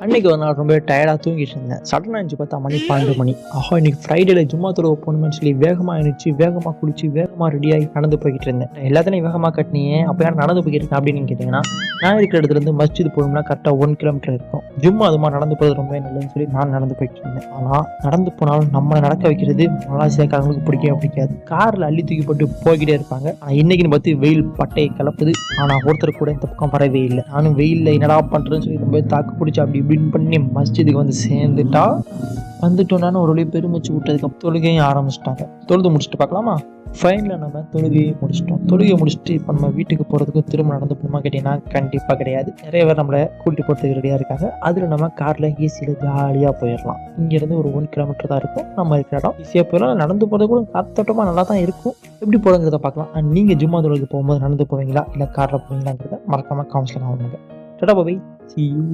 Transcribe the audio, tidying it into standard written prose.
அன்னைக்கு ஒரு நாள் ரொம்ப டயர்டாக தூங்கிட்டு இருந்தேன். சடனாக இருந்துச்சு பார்த்தா மணி 12 மணி. ஆஹா, இன்னைக்கு ஃப்ரைடேல ஜும்மா தொழுவ போகணும்னு சொல்லி வேகமாக எழுந்துச்சு, வேகமாக குளிச்சு, வேகமாக ரெடியாகி நடந்து போய்கிட்டு இருந்தேன். எல்லாத்தையும் வேகமாக கட்டினியே, அப்போ யாரும் நடந்து போய்கிட்டு இருக்கேன் அப்படின்னு கேட்டிங்கன்னா, நான் இருக்கிற இடத்துலேருந்து மஸ்ஜித் போகணும்னா கரெக்டாக 1 கிலோமீட்டர் இருக்கும். ஜும்மா அதுமா நடந்து போகிறது ரொம்ப நல்லதுன்னு சொல்லி நான் நடந்து போய்கிட்டு இருந்தேன். ஆனால் நடந்து போனாலும் நம்மளை நடக்க வைக்கிறது மலாசியாக்காரங்களுக்கு பிடிக்கவே பிடிக்காது. காரில் அள்ளி தூக்கி போட்டு போய்கிட்டே இருப்பாங்க. ஆனால் இன்னைக்குன்னு பார்த்து வெயில் பட்டையை கலப்புது. ஆனால் ஒருத்தர் கூட இந்த பக்கம் வரவே இல்லை. நானும் வெயிலில் என்னடா பண்ணுறேன்னு சொல்லி ரொம்ப தாக்கு பிடிச்சி அப்படி இப்படின்னு பண்ணி மஸ்ஜிதுக்கு வந்து சேர்ந்துட்டா வந்துட்டோம்னான்னு ஒரு வழி பெருமிச்சு விட்டதுக்கு தொழுகையும் ஆரம்பிச்சிட்டாங்க. தொழுது முடிச்சுட்டு பார்க்கலாமா? ஃபைனலில் நம்ம தொழுகையை முடிச்சிட்டோம். தொழுகையை முடிச்சுட்டு இப்போ நம்ம வீட்டுக்கு போகிறதுக்கும் திரும்ப நடந்து போகணுமா கேட்டிங்கன்னா கண்டிப்பாக கிடையாது. நிறைய பேர் நம்மளை கூட்டிட்டு போகிறதுக்கு ரெடியாக இருக்காங்க. அதில் நம்ம காரில் ஏசியில் ஜாலியாக போயிடலாம். இங்கேருந்து ஒரு 1 கிலோமீட்டர் தான் இருக்கும் நம்ம இருக்கிற இடம். ஈஸியாக போயிடலாம். நடந்து போகிறது கூட காத்தோட்டமாக நல்லா தான் இருக்கும். எப்படி போகிறங்கிறத பார்க்கலாம். நீங்கள் ஜும்மா தொழுகைக்கு போகும்போது நடந்து போவீங்களா இல்லை காரில் போவீங்களாங்கிறத மறக்காமல் காமிச்சில் நான் பண்ணுங்க. டாடா பாய், see you.